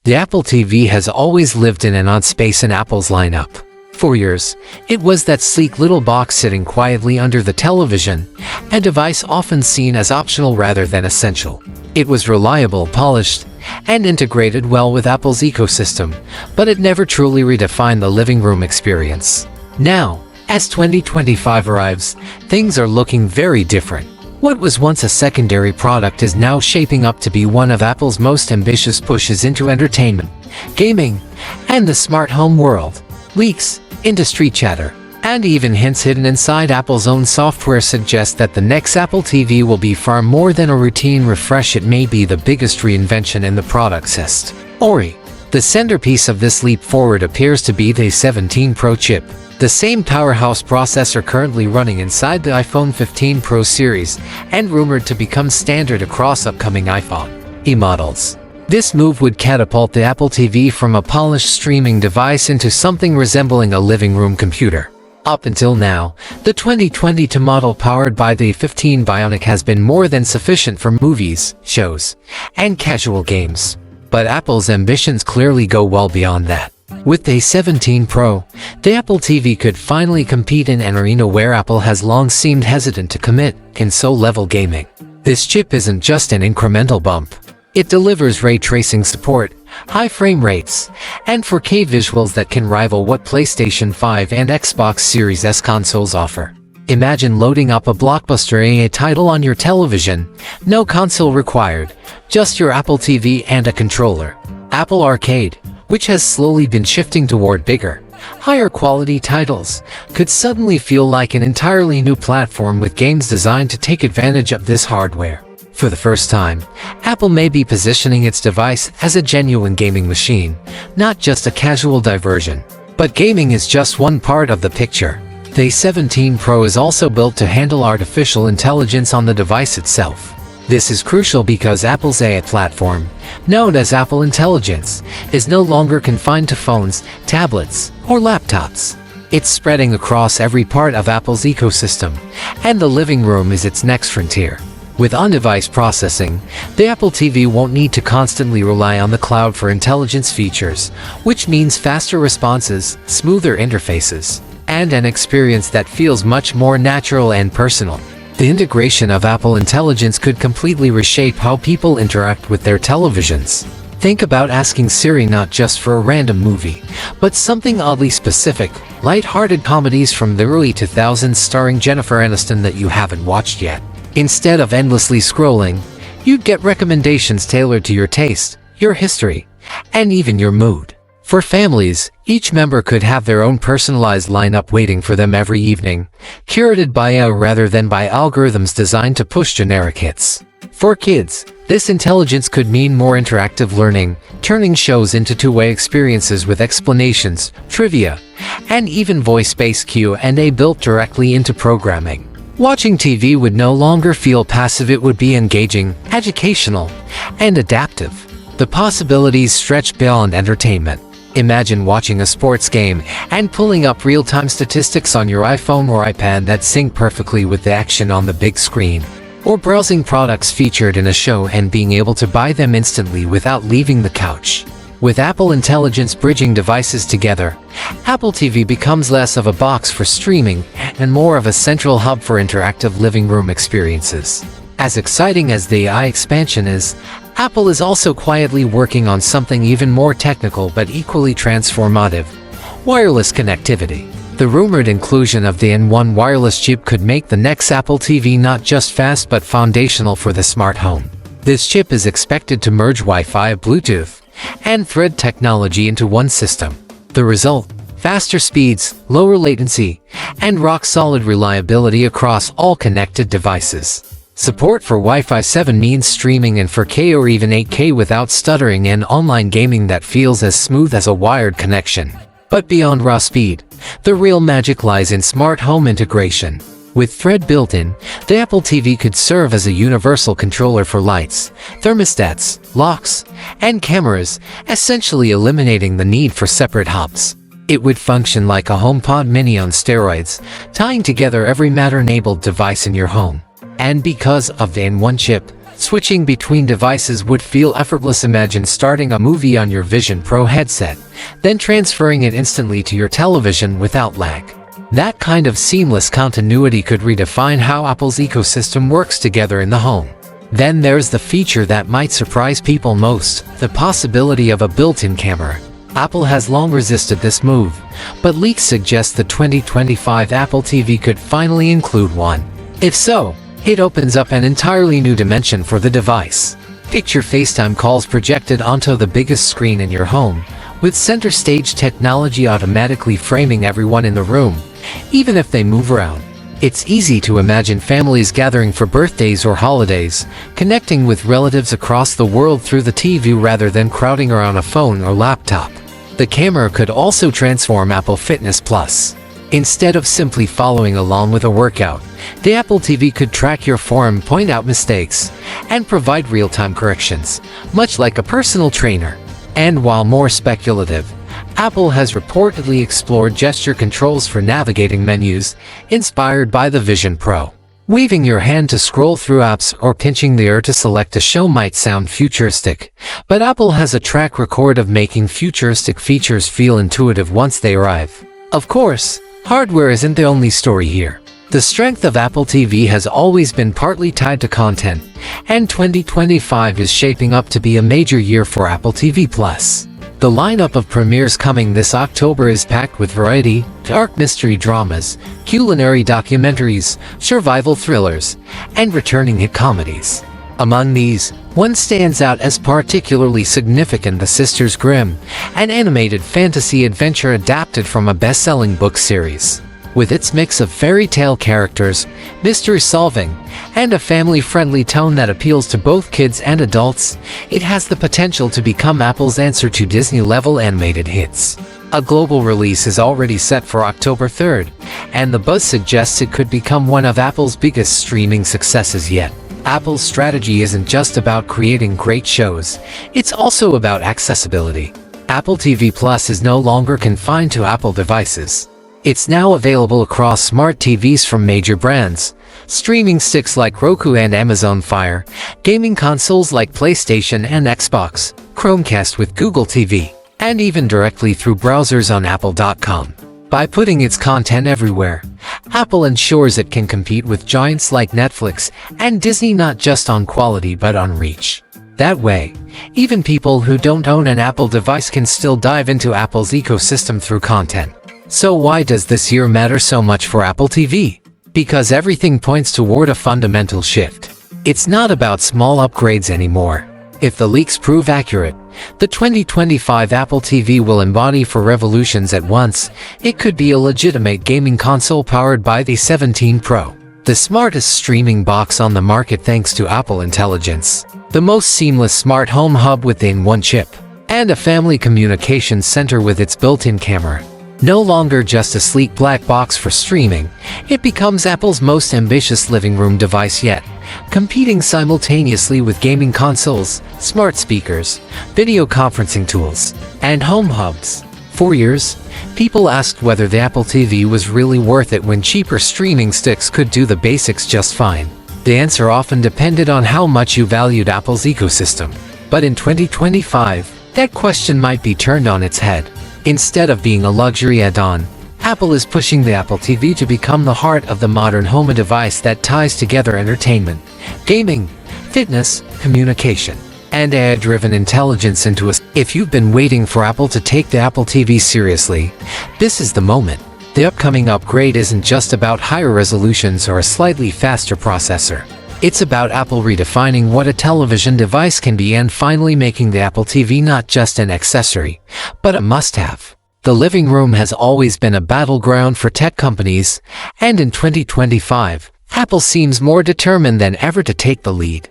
The Apple TV has always lived in an odd space in Apple's lineup. For years, it was that sleek little box sitting quietly under the television, a device often seen as optional rather than essential. It was reliable, polished, and integrated well with Apple's ecosystem, but it never truly redefined the living room experience. Now, as 2025 arrives, things are looking very different. What was once a secondary product is now shaping up to be one of Apple's most ambitious pushes into entertainment, gaming, and the smart home world. Leaks, industry chatter, and even hints hidden inside Apple's own software suggest that the next Apple TV will be far more than a routine refresh. It may be the biggest reinvention in the product's history. The centerpiece of this leap forward appears to be the A17 Pro chip, the same powerhouse processor currently running inside the iPhone 15 Pro series and rumored to become standard across upcoming iPhone SE models. This move would catapult the Apple TV from a polished streaming device into something resembling a living room computer. Up until now, the 2022 model powered by the 15 Bionic has been more than sufficient for movies, shows, and casual games. But Apple's ambitions clearly go well beyond that. With the A17 Pro, the Apple TV could finally compete in an arena where Apple has long seemed hesitant to commit, console-level gaming. This chip isn't just an incremental bump. It delivers ray tracing support, high frame rates, and 4K visuals that can rival what PlayStation 5 and Xbox Series S consoles offer. Imagine loading up a blockbuster AA title on your television, no console required, just your Apple TV and a controller. Apple Arcade, which has slowly been shifting toward bigger, higher quality titles, could suddenly feel like an entirely new platform with games designed to take advantage of this hardware. For the first time, Apple may be positioning its device as a genuine gaming machine, not just a casual diversion. But gaming is just one part of the picture. The A17 Pro is also built to handle artificial intelligence on the device itself. This is crucial because Apple's AI platform, known as Apple Intelligence, is no longer confined to phones, tablets, or laptops. It's spreading across every part of Apple's ecosystem, and the living room is its next frontier. With on-device processing, the Apple TV won't need to constantly rely on the cloud for intelligence features, which means faster responses, smoother interfaces, and an experience that feels much more natural and personal. The integration of Apple Intelligence could completely reshape how people interact with their televisions. Think about asking Siri not just for a random movie, but something oddly specific, light-hearted comedies from the early 2000s starring Jennifer Aniston that you haven't watched yet. Instead of endlessly scrolling, you'd get recommendations tailored to your taste, your history, and even your mood. For families, each member could have their own personalized lineup waiting for them every evening, curated by AI rather than by algorithms designed to push generic hits. For kids, this intelligence could mean more interactive learning, turning shows into two-way experiences with explanations, trivia, and even voice-based Q&A built directly into programming. Watching TV would no longer feel passive. It would be engaging, educational, and adaptive. The possibilities stretch beyond entertainment. Imagine watching a sports game and pulling up real-time statistics on your iPhone or iPad that sync perfectly with the action on the big screen. Or browsing products featured in a show and being able to buy them instantly without leaving the couch. With Apple Intelligence bridging devices together, Apple TV becomes less of a box for streaming and more of a central hub for interactive living room experiences. As exciting as the AI expansion is, Apple is also quietly working on something even more technical but equally transformative: wireless connectivity. The rumored inclusion of the N1 wireless chip could make the next Apple TV not just fast but foundational for the smart home. This chip is expected to merge Wi-Fi, Bluetooth, and Thread technology into one system. The result: faster speeds, lower latency, and rock-solid reliability across all connected devices. Support for Wi-Fi 7 means streaming in 4K or even 8K without stuttering, and online gaming that feels as smooth as a wired connection. But beyond raw speed, the real magic lies in smart home integration. With Thread built in, the Apple TV could serve as a universal controller for lights, thermostats, locks, and cameras, essentially eliminating the need for separate hubs. It would function like a HomePod mini on steroids, tying together every Matter-enabled device in your home. And because of the N1 chip, Switching between devices would feel effortless. Imagine starting a movie on your Vision Pro headset, then transferring it instantly to your television without lag. That kind of seamless continuity could redefine how Apple's ecosystem works together in the home. Then there's the feature that might surprise people most, the possibility of a built-in camera. Apple has long resisted this move, but leaks suggest the 2025 Apple TV could finally include one. If so, it opens up an entirely new dimension for the device. Picture FaceTime calls projected onto the biggest screen in your home, with center stage technology automatically framing everyone in the room, even if they move around. It's easy to imagine families gathering for birthdays or holidays, connecting with relatives across the world through the TV rather than crowding around a phone or laptop. The camera could also transform Apple Fitness Plus. Instead of simply following along with a workout, the Apple TV could track your form, point out mistakes, and provide real-time corrections, much like a personal trainer. And while more speculative, Apple has reportedly explored gesture controls for navigating menus, inspired by the Vision Pro. Waving your hand to scroll through apps or pinching the air to select a show might sound futuristic, but Apple has a track record of making futuristic features feel intuitive once they arrive. Of course, hardware isn't the only story here. The strength of Apple TV has always been partly tied to content, and 2025 is shaping up to be a major year for Apple TV+. The lineup of premieres coming this October is packed with variety, dark mystery dramas, culinary documentaries, survival thrillers, and returning hit comedies. Among these, one stands out as particularly significant: The Sisters Grimm, an animated fantasy adventure adapted from a best-selling book series. With its mix of fairy tale characters, mystery solving, and a family-friendly tone that appeals to both kids and adults, it has the potential to become Apple's answer to Disney-level animated hits. A global release is already set for October 3rd, and the buzz suggests it could become one of Apple's biggest streaming successes yet. Apple's strategy isn't just about creating great shows, it's also about accessibility. Apple TV Plus is no longer confined to Apple devices. It's now available across smart TVs from major brands, streaming sticks like Roku and Amazon Fire, gaming consoles like PlayStation and Xbox, Chromecast with Google TV, and even directly through browsers on Apple.com. By putting its content everywhere, Apple ensures it can compete with giants like Netflix and Disney, not just on quality but on reach. That way, even people who don't own an Apple device can still dive into Apple's ecosystem through content. So why does this year matter so much for Apple TV? Because everything points toward a fundamental shift. It's not about small upgrades anymore. If the leaks prove accurate, the 2025 Apple TV will embody four revolutions at once. It could be a legitimate gaming console powered by the 17 Pro, the smartest streaming box on the market thanks to Apple Intelligence, the most seamless smart home hub within one chip, and a family communications center with its built-in camera. No longer just a sleek black box for streaming, it becomes Apple's most ambitious living room device yet, competing simultaneously with gaming consoles, smart speakers, video conferencing tools, and home hubs. For years, people asked whether the Apple TV was really worth it when cheaper streaming sticks could do the basics just fine. The answer often depended on how much you valued Apple's ecosystem. But in 2025, that question might be turned on its head. Instead of being a luxury add-on, Apple is pushing the Apple TV to become the heart of the modern home, a device that ties together entertainment, gaming, fitness, communication, and AI-driven intelligence into a... If you've been waiting for Apple to take the Apple TV seriously, this is the moment. The upcoming upgrade isn't just about higher resolutions or a slightly faster processor. It's about Apple redefining what a television device can be and finally making the Apple TV not just an accessory, but a must-have. The living room has always been a battleground for tech companies, and in 2025, Apple seems more determined than ever to take the lead.